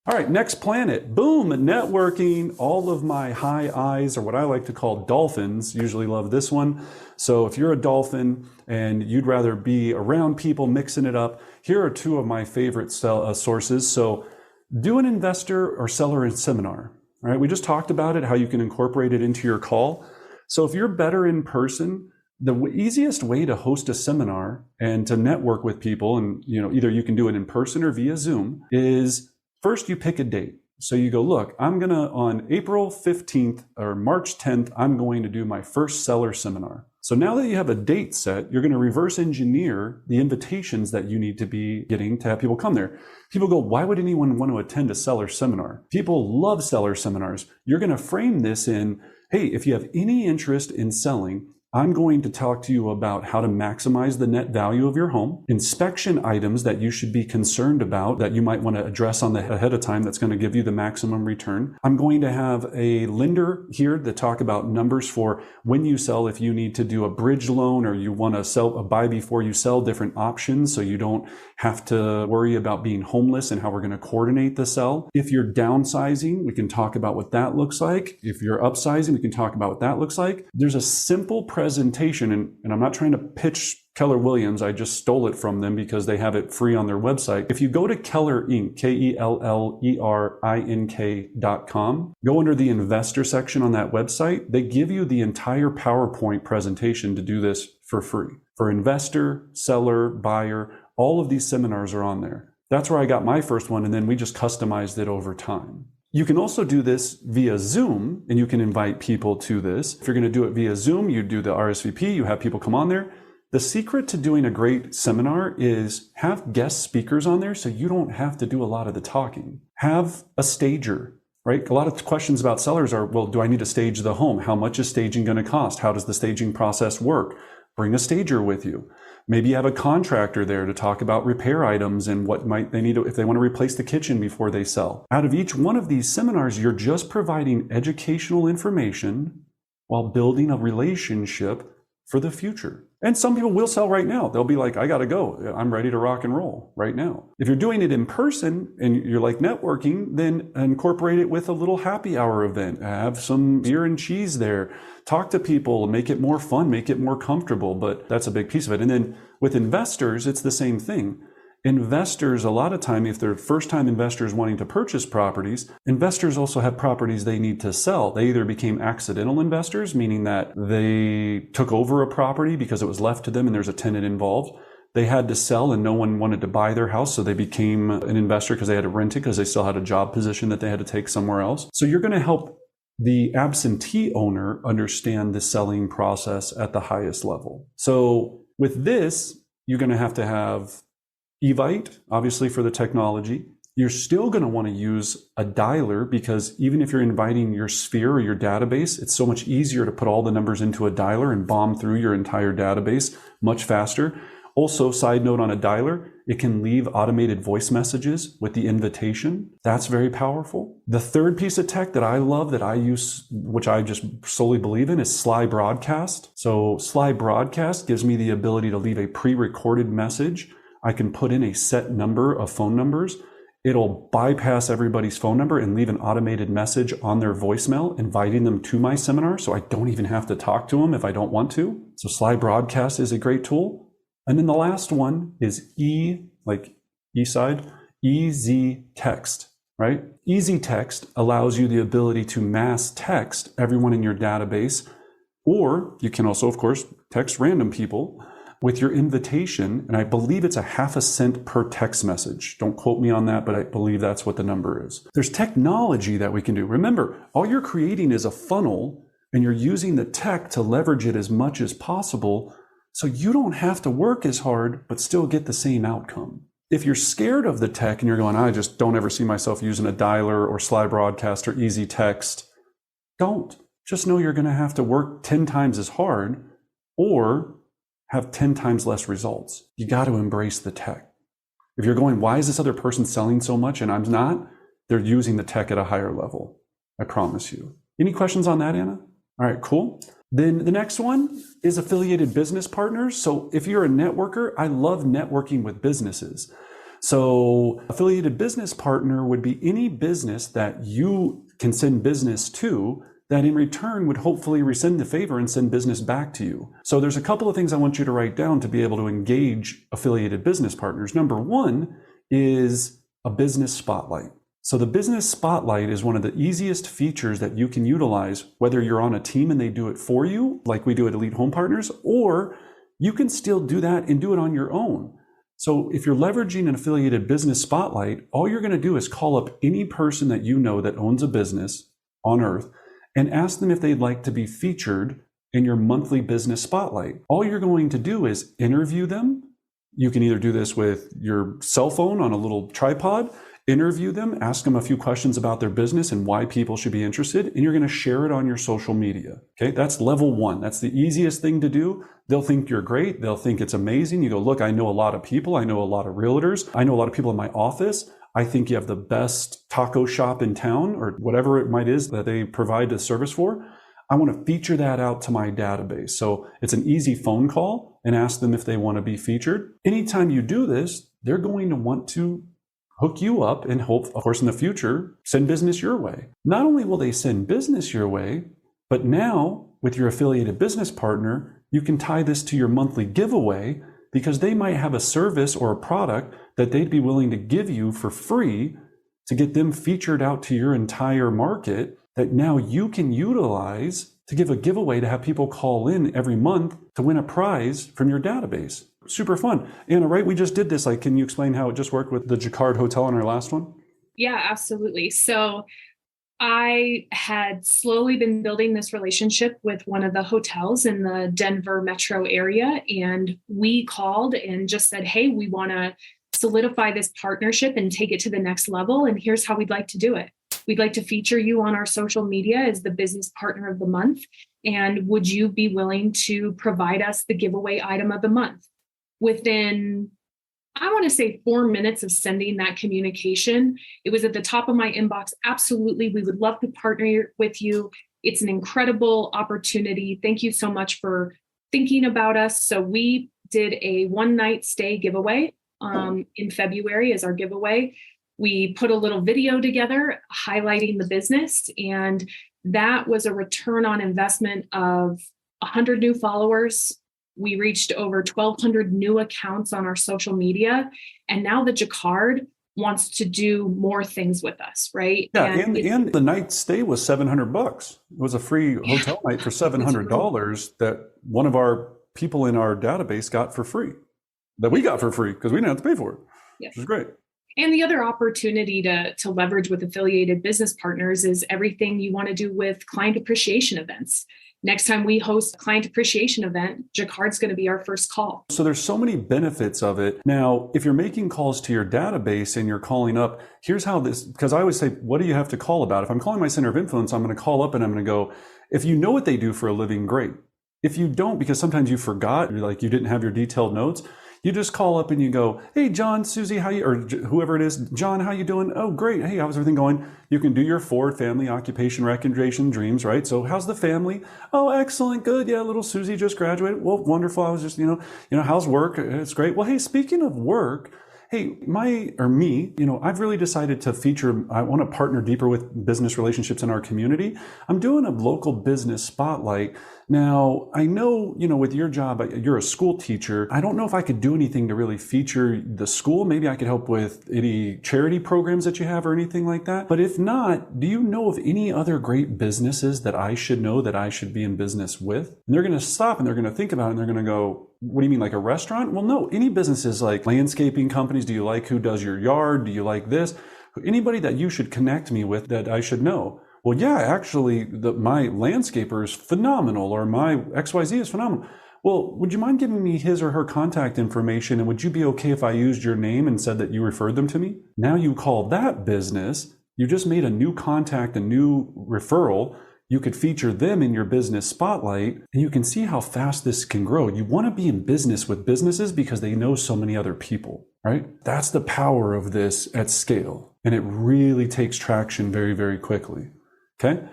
All right, next planet, boom, networking. All of my high eyes, or what I like to call dolphins, usually love this one. So if you're a dolphin and you'd rather be around people mixing it up, here are two of my favorite sources. So do an investor or seller seminar. All right, we just talked about it, how you can incorporate it into your call. So if you're better in person, the easiest way to host a seminar and to network with people, and either you can do it in person or via Zoom, is first you pick a date. So you go, look, on April 15th or March 10th, I'm going to do my first seller seminar. So now that you have a date set, you're going to reverse engineer the invitations that you need to be getting to have people come there. People go, why would anyone want to attend a seller seminar? People love seller seminars. You're going to frame this in, hey, if you have any interest in selling, I'm going to talk to you about how to maximize the net value of your home, inspection items that you should be concerned about that you might want to address ahead of time that's going to give you the maximum return. I'm going to have a lender here to talk about numbers for when you sell, if you need to do a bridge loan or you want to sell a buy before you sell, different options so you don't have to worry about being homeless and how we're going to coordinate the sell. If you're downsizing, we can talk about what that looks like. If you're upsizing, we can talk about what that looks like. There's a simple presentation, and I'm not trying to pitch Keller Williams. I just stole it from them because they have it free on their website. If you go to Keller Inc., KELLERINK.com, go under the investor section on that website. They give you the entire PowerPoint presentation to do this for free. For investor, seller, buyer, all of these seminars are on there. That's where I got my first one, and then we just customized it over time. You can also do this via Zoom, and you can invite people to this. If you're going to do it via Zoom, you do the RSVP, you have people come on there. The secret to doing a great seminar is have guest speakers on there so you don't have to do a lot of the talking. Have a stager, right? A lot of questions about sellers are, well, do I need to stage the home? How much is staging going to cost? How does the staging process work? Bring a stager with you. Maybe you have a contractor there to talk about repair items and what might they need if they want to replace the kitchen before they sell. Out of each one of these seminars, you're just providing educational information while building a relationship for the future. And some people will sell right now. They'll be like, I got to go. I'm ready to rock and roll right now. If you're doing it in person and you're like networking, then incorporate it with a little happy hour event. Have some beer and cheese there. Talk to people, make it more fun, make it more comfortable. But that's a big piece of it. And then with investors, it's the same thing. Investors, a lot of time, if they're first-time investors wanting to purchase properties, investors also have properties they need to sell. They either became accidental investors, meaning that they took over a property because it was left to them and there's a tenant involved. They had to sell and no one wanted to buy their house, so they became an investor because they had to rent it because they still had a job position that they had to take somewhere else. So you're going to help the absentee owner understand the selling process at the highest level. So with this, you're going to have Evite, obviously for the technology. You're still going to want to use a dialer because even if you're inviting your sphere or your database, it's so much easier to put all the numbers into a dialer and bomb through your entire database much faster. Also, side note on a dialer, it can leave automated voice messages with the invitation. That's very powerful. The third piece of tech that I love that I use, which I just solely believe in, is Sly Broadcast. So Sly Broadcast gives me the ability to leave a pre-recorded message. I can put in a set number of phone numbers. It'll bypass everybody's phone number and leave an automated message on their voicemail, inviting them to my seminar. So I don't even have to talk to them if I don't want to. So Sly Broadcast is a great tool. And then the last one is Easy Text, right? Easy Text allows you the ability to mass text everyone in your database, or you can also, of course, text random people with your invitation, and I believe it's a ½ per text message. Don't quote me on that, but I believe that's what the number is. There's technology that we can do. Remember, all you're creating is a funnel, and you're using the tech to leverage it as much as possible, so you don't have to work as hard, but still get the same outcome. If you're scared of the tech and you're going, I just don't ever see myself using a dialer or Sly Broadcast or Easy Text, don't. Just know you're going to have to work 10 times as hard, or have 10 times less results. You got to embrace the tech. If you're going, why is this other person selling so much and I'm not? They're using the tech at a higher level. I promise you. Any questions on that, Anna? All right, cool. Then the next one is affiliated business partners. So if you're a networker, I love networking with businesses. So affiliated business partner would be any business that you can send business to that in return would hopefully rescind the favor and send business back to you. So there's a couple of things I want you to write down to be able to engage affiliated business partners. Number one is a business spotlight. So the business spotlight is one of the easiest features that you can utilize, whether you're on a team and they do it for you, like we do at Elite Home Partners, or you can still do that and do it on your own. So if you're leveraging an affiliated business spotlight, all you're going to do is call up any person that you know that owns a business on earth and ask them if they'd like to be featured in your monthly business spotlight. All you're going to do is interview them. You can either do this with your cell phone on a little tripod, interview them, ask them a few questions about their business and why people should be interested, and you're going to share it on your social media. Okay, that's level one. That's the easiest thing to do. They'll think you're great. They'll think it's amazing. You go, look, I know a lot of people. I know a lot of realtors. I know a lot of people in my office. I think you have the best taco shop in town, or whatever it might is that they provide the service for. I want to feature that out to my database. So it's an easy phone call and ask them if they want to be featured. Anytime you do this, they're going to want to hook you up and hope, of course, in the future, send business your way. Not only will they send business your way, but now with your affiliated business partner, you can tie this to your monthly giveaway because they might have a service or a product that they'd be willing to give you for free to get them featured out to your entire market that now you can utilize to give a giveaway to have people call in every month to win a prize from your database. Super fun. Anna, right? We just did this. Like, can you explain how it just worked with the Jacquard Hotel on our last one? Yeah, absolutely. So I had slowly been building this relationship with one of the hotels in the Denver metro area. And we called and just said, hey, we want to solidify this partnership and take it to the next level. And here's how we'd like to do it. We'd like to feature you on our social media as the business partner of the month. And would you be willing to provide us the giveaway item of the month? Within, I want to say 4 minutes of sending that communication, it was at the top of my inbox. Absolutely. We would love to partner with you. It's an incredible opportunity. Thank you so much for thinking about us. So we did a one-night stay giveaway in February as our giveaway. We put a little video together highlighting the business, and that was a return on investment of 100 new followers. We reached over 1,200 new accounts on our social media. And now the Jacquard wants to do more things with us, right? Yeah, and the night stay was $700. It was a free hotel night for $700 that one of our people in our database got for free, that we got for free because we didn't have to pay for it, yes. Which is great. And the other opportunity to leverage with affiliated business partners is everything you want to do with client appreciation events. Next time we host a client appreciation event, Jacquard's going to be our first call. So there's so many benefits of it. Now, if you're making calls to your database and you're calling up, here's how this, because I always say, what do you have to call about? If I'm calling my center of influence, I'm going to call up and I'm going to go, if you know what they do for a living, great. If you don't, because sometimes you forgot, like you didn't have your detailed notes, you just call up and you go, hey, John, Susie, how you, or whoever it is, John, how you doing? Oh, great. Hey, how's everything going? You can do your Ford family, occupation, recreation, dreams, right? So how's the family? Oh, excellent. Good. Yeah. Little Susie just graduated. Well, wonderful. I was just, how's work? It's great. Well, hey, speaking of work, hey, I've really decided to feature, I want to partner deeper with business relationships in our community. I'm doing a local business spotlight. Now, I know, with your job, you're a school teacher. I don't know if I could do anything to really feature the school. Maybe I could help with any charity programs that you have or anything like that. But if not, do you know of any other great businesses that I should know that I should be in business with? And they're going to stop and they're going to think about it and they're going to go, what do you mean, like a restaurant? Well, no, any businesses like landscaping companies. Do you like who does your yard? Do you like this? Anybody that you should connect me with that I should know? Well, yeah, actually, my landscaper is phenomenal, or my XYZ is phenomenal. Well, would you mind giving me his or her contact information? And would you be okay if I used your name and said that you referred them to me? Now you call that business. You just made a new contact, a new referral. You could feature them in your business spotlight, and you can see how fast this can grow. You want to be in business with businesses because they know so many other people, right? That's the power of this at scale. And it really takes traction very, very quickly. Okay.